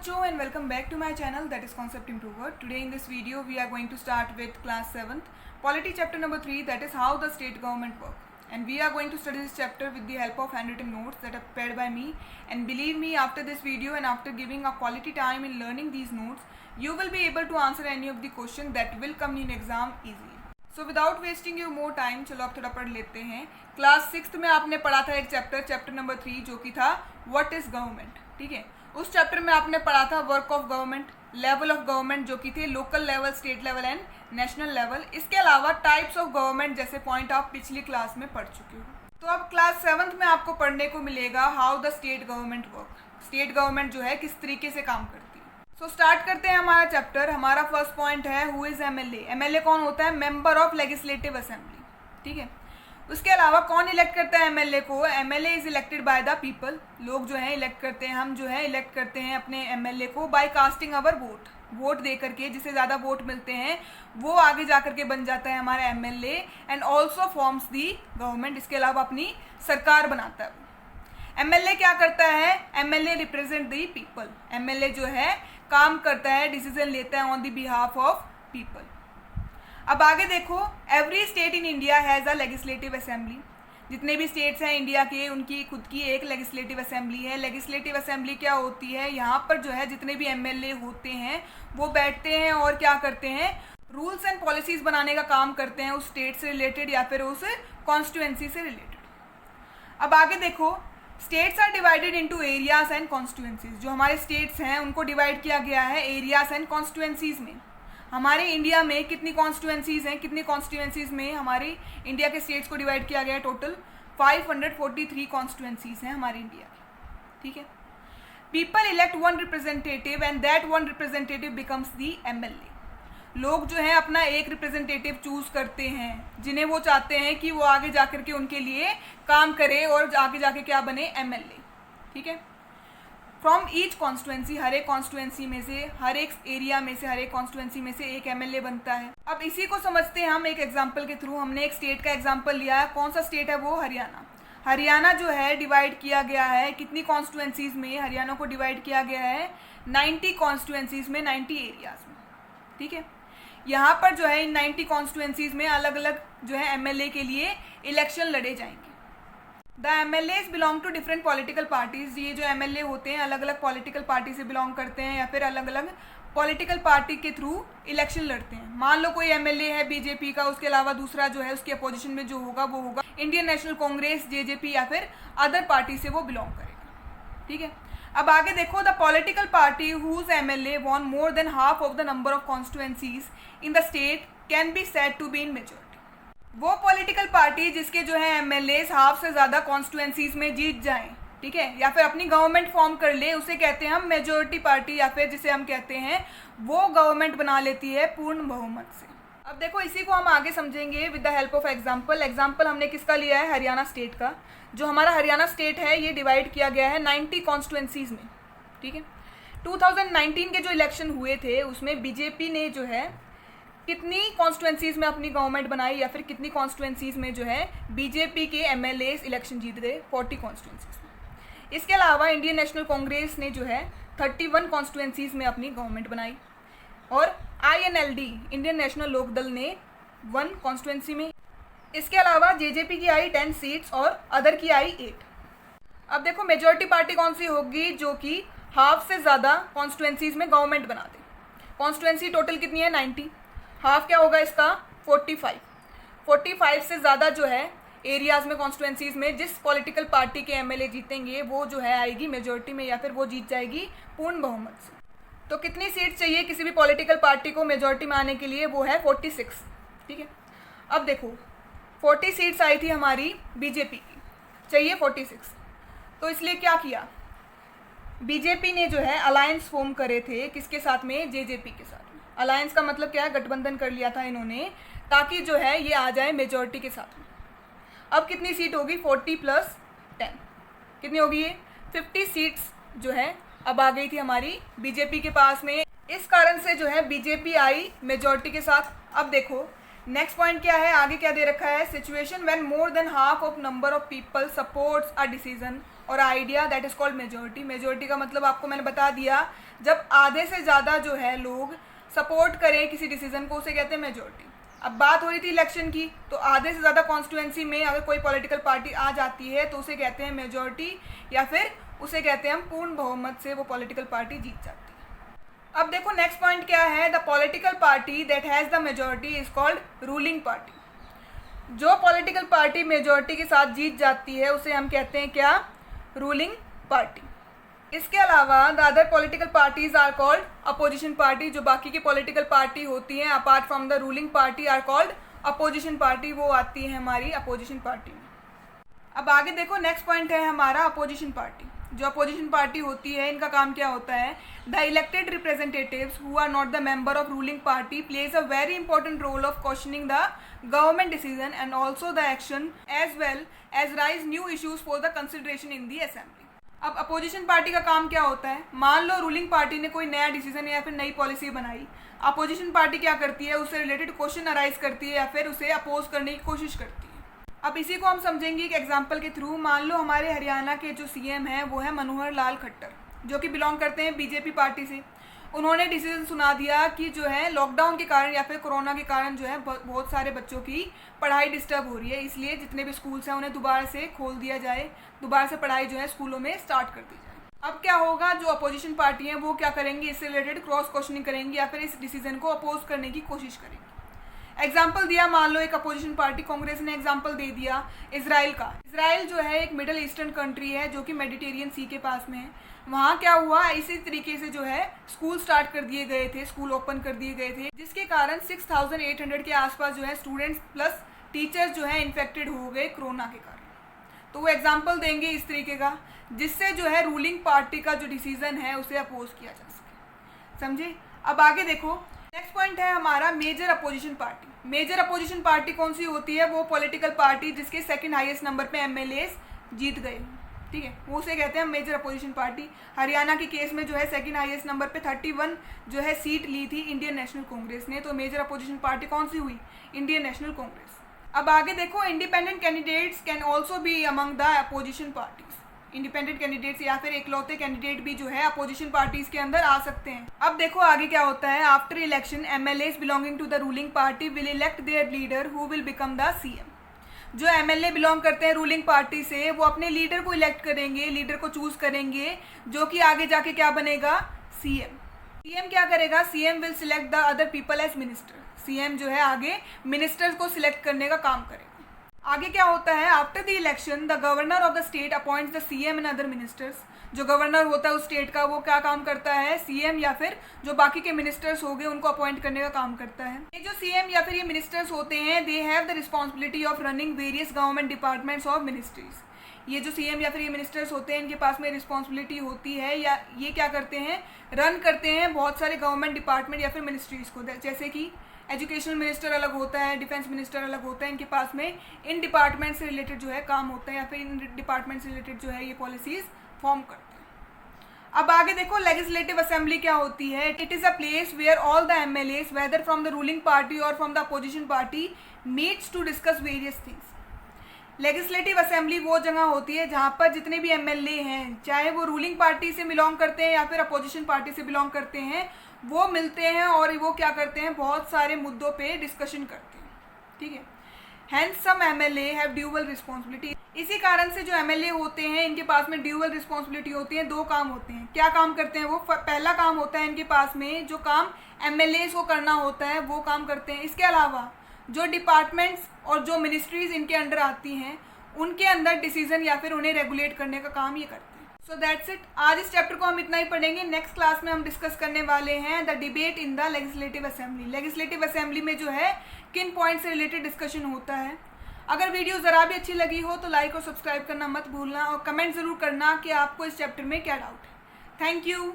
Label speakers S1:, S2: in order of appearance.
S1: बच्चों and welcome back to my channel, that is Concept Improver. Today in this video we are going to start with class 7th Polity chapter number 3, that is how the state government work, and we are going to study this chapter with the help of handwritten notes that are prepared by me. And believe me, after this video and after giving a quality time in learning these notes, you will be able to answer any of the question that will come in exam easily. So without wasting your more time, चलो अब थोड़ा पढ़ लेते हैं. Class 6th में आपने पढ़ा था एक चैप्टर नंबर 3 जो कि था व्हाट इज गवर्नमेंट. ठीक है, उस चैप्टर में आपने पढ़ा था work of government, level of government जो कि थे local level, state level and national level. इसके अलावा टाइप्स ऑफ गवर्नमेंट जैसे पॉइंट आप पिछली क्लास में पढ़ चुके हो. तो अब क्लास 7th में आपको पढ़ने को मिलेगा how the state government work. State government जो है किस तरीके से काम करती है. सो स्टार्ट करते हैं हमारा चैप्टर. हमारा फर्स्ट पॉइंट है हु इज एमएलए. एमएलए कौन होता है? Member of legislative assembly. ठीक है, उसके अलावा कौन इलेक्ट करता है एमएलए को? MLA is elected by the people. लोग जो है इलेक्ट करते हैं, हम जो है इलेक्ट करते हैं अपने एमएलए को बाय कास्टिंग अवर वोट. वोट दे करके जिसे ज़्यादा वोट मिलते हैं वो आगे जा करके बन जाता है हमारा MLA and also forms the government. इसके अलावा अपनी सरकार बनाता है. एमएलए क्या करता है? MLA represent the people. MLA जो है काम करता है, डिसीजन लेता है on the behalf of people. अब आगे देखो, every state in India has a legislative assembly. जितने भी स्टेट्स हैं इंडिया के उनकी खुद की एक लेजिस्लेटिव असेंबली है. लेजिस्लेटिव असेंबली क्या होती है? यहाँ पर जो है जितने भी एमएलए होते हैं वो बैठते हैं और क्या करते हैं, रूल्स एंड पॉलिसीज़ बनाने का काम करते हैं उस स्टेट से रिलेटेड या फिर उस कॉन्स्टिट्यूएंसी से रिलेटेड. अब आगे देखो, states are divided into areas and constituencies. जो हमारे स्टेट्स हैं उनको डिवाइड किया गया है एरियाज एंड कॉन्स्टिट्यूएंसीज में. हमारे इंडिया में कितनी कॉन्स्टिट्यूएंसीज हैं? कितनी कॉन्स्टिट्यूएंसीज में हमारे इंडिया के स्टेट्स को डिवाइड किया गया है? टोटल 543 कॉन्स्टिट्यूएंसीज हैं हमारे इंडिया की. ठीक है, people elect one representative and that one representative becomes the MLA. लोग जो हैं अपना एक रिप्रेजेंटेटिव चूज करते हैं जिन्हें वो चाहते हैं कि वो आगे जाकर के उनके लिए काम करे और आगे जाके क्या बने, एमएलए. ठीक है, फ्रॉम ईच कॉन्स्टिट्यूएंसी, हर एक कॉन्स्टिट्यूएंसी में से, हर एक एरिया में से, हर एक कॉन्स्टिट्यूएंसी में से एक एमएलए बनता है. अब इसी को समझते हैं हम एक एग्जांपल के थ्रू. हमने एक स्टेट का एग्जांपल लिया है. कौन सा स्टेट है वो? हरियाणा. हरियाणा जो है डिवाइड किया गया है कितनी कॉन्स्टिट्यूएंसीज में? हरियाणा को डिवाइड किया गया है 90 कॉन्स्टिट्यूएंसीज में, 90 एरियाज में. ठीक है, यहाँ पर जो है इन 90 कॉन्स्टिट्यूएंसीज में अलग अलग जो है एमएलए के लिए इलेक्शन लड़े जाएंगे. The MLAs belong to different political parties. ये जो एमएलए होते हैं अलग अलग पॉलिटिकल पार्टी से बिलोंग करते हैं या फिर अलग अलग पॉलिटिकल पार्टी के थ्रू इलेक्शन लड़ते हैं. मान लो कोई एमएलए है बीजेपी का, उसके अलावा दूसरा जो है उसकी अपोजिशन में जो होगा वो होगा इंडियन नेशनल कांग्रेस, जेजेपी या फिर अदर पार्टी से वो बिलोंग करेगा. ठीक है, अब आगे देखो, the political party whose MLA won more than half of the number of constituencies in the state can be said to be in majority. वो पॉलिटिकल पार्टी जिसके जो है एमएलए हाफ से ज़्यादा कॉन्स्टिट्यूएंसीज में जीत जाएं, ठीक है, या फिर अपनी गवर्नमेंट फॉर्म कर ले, उसे कहते हैं हम मेजॉरिटी पार्टी या फिर जिसे हम कहते हैं वो गवर्नमेंट बना लेती है पूर्ण बहुमत से. अब देखो, इसी को हम आगे समझेंगे with the help of example. Example हमने किसका लिया है? हरियाणा स्टेट का. जो हमारा हरियाणा स्टेट है ये डिवाइड किया गया है 90 कॉन्स्टिट्यूएंसीज में. ठीक है, 2019 के जो इलेक्शन हुए थे उसमें बीजेपी ने जो है कितनी कॉन्स्टिट्यूएंसीज में अपनी गवर्नमेंट बनाई या फिर कितनी कॉन्स्टिट्यूएंसीज में जो है बीजेपी के एमएलए इलेक्शन जीत गए? 40 कॉन्स्टिट्यूएंसीज में. इसके अलावा इंडियन नेशनल कांग्रेस ने जो है 31 कॉन्स्टिट्यूएंसीज में अपनी गवर्नमेंट बनाई और आईएनएलडी इंडियन नेशनल लोकदल ने 1 कॉन्स्टिट्यूएंसी में. इसके अलावा जेजेपी की आई 10 सीट्स और अदर की आई 8. अब देखो, मेजॉरिटी पार्टी कौन सी होगी? जो कि हाफ से ज़्यादा कॉन्स्टिट्यूएंसीज में गवर्नमेंट बना दे. कॉन्स्टिट्यूएंसी टोटल कितनी है? 90. हाफ क्या होगा इसका? 45 से ज़्यादा जो है एरियाज़ में, कॉन्स्टिट्यूएंसीज में जिस पॉलिटिकल पार्टी के एमएलए जीतेंगे वो जो है आएगी मेजॉरिटी में या फिर वो जीत जाएगी पूर्ण बहुमत से. तो कितनी सीट चाहिए किसी भी पॉलिटिकल पार्टी को मेजॉरिटी में आने के लिए? वो है 46. ठीक है, अब देखो 40 सीट्स आई थी हमारी बीजेपी की, चाहिए 46. तो इसलिए क्या किया, बीजेपी ने जो है अलायंस फॉर्म करे थे किसके साथ में? जेजेपी के साथ. अलायंस का मतलब क्या है? गठबंधन कर लिया था इन्होंने ताकि जो है ये आ जाए मेजॉरिटी के साथ में. अब कितनी सीट होगी? 40 + 10 कितनी होगी? ये 50 सीट्स जो है अब आ गई थी हमारी बीजेपी के पास में. इस कारण से जो है बीजेपी आई मेजॉरिटी के साथ. अब देखो नेक्स्ट पॉइंट क्या है, आगे क्या दे रखा है? Situation when more than half of number of people supports a decision और idea that is called majority. Majority का मतलब आपको मैंने बता दिया, जब आधे से ज़्यादा जो है लोग सपोर्ट करें किसी डिसीजन को, उसे कहते हैं मेजोरिटी। अब बात हो रही थी इलेक्शन की, तो आधे से ज़्यादा कॉन्स्टिट्यूएंसी में अगर कोई पॉलिटिकल पार्टी आ जाती है तो उसे कहते हैं मेजोरिटी, या फिर उसे कहते हैं हम पूर्ण बहुमत से वो पॉलिटिकल पार्टी जीत जाती है। अब देखो नेक्स्ट पॉइंट क्या है, the political party that has the majority is called ruling party. जो पॉलिटिकल पार्टी मेजोरिटी के साथ जीत जाती है उसे हम कहते हैं क्या, रूलिंग पार्टी। इसके अलावा the other political parties are called opposition party. जो बाकी की पॉलिटिकल पार्टी होती हैं apart from the ruling party are called opposition party, वो आती है हमारी अपोजिशन पार्टी में। अब आगे देखो नेक्स्ट पॉइंट है हमारा अपोजिशन पार्टी। जो अपोजिशन पार्टी होती है इनका काम क्या होता है, the elected representatives who are not the member of ruling party plays a very important role of questioning the government decision and also the action as well as raise new issues for the consideration in the assembly. अब opposition party का काम क्या होता है, मान लो ruling party ने कोई नया डिसीजन या फिर नई पॉलिसी बनाई, अपोजिशन पार्टी क्या करती है, उससे रिलेटेड क्वेश्चन अराइज करती है या फिर उसे अपोज करने की कोशिश करती है। अब इसी को हम समझेंगे एक एग्जांपल के थ्रू। मान लो हमारे हरियाणा के जो सीएम हैं वो है मनोहर लाल खट्टर, जो कि बिलोंग करते हैं बीजेपी पार्टी से। उन्होंने डिसीजन सुना दिया कि जो है लॉकडाउन के कारण या फिर कोरोना के कारण जो है बहुत सारे बच्चों की पढ़ाई डिस्टर्ब हो रही है, इसलिए जितने भी स्कूल्स हैं उन्हें दोबारा से खोल दिया जाए, दोबारा से पढ़ाई जो है स्कूलों में स्टार्ट कर दी जाए। अब क्या होगा, जो अपोजिशन पार्टी है वो क्या करेंगी, इससे रिलेटेड क्रॉस क्वेश्चनिंग करेंगी या फिर इस डिसीजन को अपोज करने की कोशिश करेंगी। एग्जाम्पल दिया, मान लो एक अपोजिशन पार्टी कांग्रेस ने एग्जाम्पल दे दिया इजराइल का। इजराइल जो है एक मिडल ईस्टर्न कंट्री है जो कि मेडिटेरियन सी के पास में है। वहाँ क्या हुआ, इसी तरीके से जो है स्कूल स्टार्ट कर दिए गए थे, स्कूल ओपन कर दिए गए थे, जिसके कारण 6800 के आसपास जो है स्टूडेंट्स प्लस टीचर्स जो है इन्फेक्टेड हो गए कोरोना के कारण। तो वो एग्जाम्पल देंगे इस तरीके का, जिससे जो है रूलिंग पार्टी का जो डिसीजन है उसे अपोज किया जा सके। समझे। अब आगे देखो नेक्स्ट पॉइंट है हमारा major opposition party. Major opposition party कौन सी होती है, वो पॉलिटिकल पार्टी जिसके सेकंड हाईएस्ट नंबर पे एमएलएस जीत गए, ठीक है, वो उसे कहते हैं मेजर अपोजिशन पार्टी। हरियाणा के केस में जो है सेकंड हाईएस्ट नंबर पे 31 जो है सीट ली थी इंडियन नेशनल कांग्रेस ने। तो मेजर अपोजिशन पार्टी कौन सी हुई, इंडियन नेशनल कांग्रेस। अब आगे देखो independent candidates can also be among the opposition parties. Independent candidates या फिर इकलौते कैंडिडेट भी जो है अपोजिशन पार्टीज के अंदर आ सकते हैं। अब देखो आगे क्या होता है, after election MLAs belonging to the ruling party will elect their leader who will become the CM. जो एमएलए बिलोंग करते हैं रूलिंग पार्टी से वो अपने लीडर को इलेक्ट करेंगे, लीडर को चूज करेंगे, जो कि आगे जाके क्या बनेगा, सीएम। सीएम क्या करेगा, CM will select the other people as minister. CM जो है आगे मिनिस्टर्स को सिलेक्ट करने का काम करेगा। आगे क्या होता है, after the election the governor of the state appoints the CM and other ministers. जो गवर्नर होता है उस स्टेट का वो क्या काम करता है, सीएम या फिर जो बाकी के मिनिस्टर्स हो गए उनको अपॉइंट करने का काम करता है। ये जो सीएम या फिर ये मिनिस्टर्स होते हैं they have the responsibility of running various government departments of ministries. ये जो सीएम या फिर ये मिनिस्टर्स होते हैं इनके पास में रिस्पॉन्सिबिलिटी होती है, या ये क्या करते हैं, रन करते हैं बहुत सारे गवर्नमेंट डिपार्टमेंट या फिर मिनिस्ट्रीज को। जैसे कि एजुकेशनल मिनिस्टर अलग होता है, डिफेंस मिनिस्टर अलग होता है, इनके पास में इन डिपार्टमेंट से रिलेटेड जो है काम होता है या फिर इन डिपार्टमेंट से रिलेटेड जो है ये पॉलिसीज फॉर्म करते हैं। अब आगे देखो लेजिस्लेटिव असेंबली क्या होती है, it is a place where all the MLAs whether from the ruling party और from the opposition party meets to discuss various things. Legislative assembly वो जगह होती है जहाँ पर जितने भी एमएलए हैं, चाहे वो रूलिंग पार्टी से बिलोंग करते हैं या फिर अपोजिशन पार्टी से बिलोंग करते हैं, वो मिलते हैं और वो क्या करते हैं, बहुत सारे मुद्दों पे डिस्कशन करते हैं, ठीक है। Hence some MLA have dual responsibility. इसी कारण से जो एमएलए होते हैं इनके पास में ड्यूअल रिस्पॉन्सिबिलिटी होती है, दो काम होते हैं। क्या काम करते हैं वो, पहला काम होता है इनके पास में जो काम एमएलए को करना होता है वो काम करते हैं। इसके अलावा जो डिपार्टमेंट्स और जो मिनिस्ट्रीज इनके अंडर आती हैं उनके अंदर डिसीजन या फिर उन्हें रेगुलेट करने का काम ये करते हैं। So that's it. आज इस चैप्टर को हम इतना ही पढ़ेंगे। नेक्स्ट क्लास में हम डिस्कस करने वाले हैं the debate in the legislative assembly. Legislative assembly में जो है किन पॉइंट से रिलेटेड डिस्कशन होता है। अगर वीडियो ज़रा भी अच्छी लगी हो तो लाइक और सब्सक्राइब करना मत भूलना और कमेंट ज़रूर करना कि आपको इस चैप्टर में क्या डाउट है। Thank you.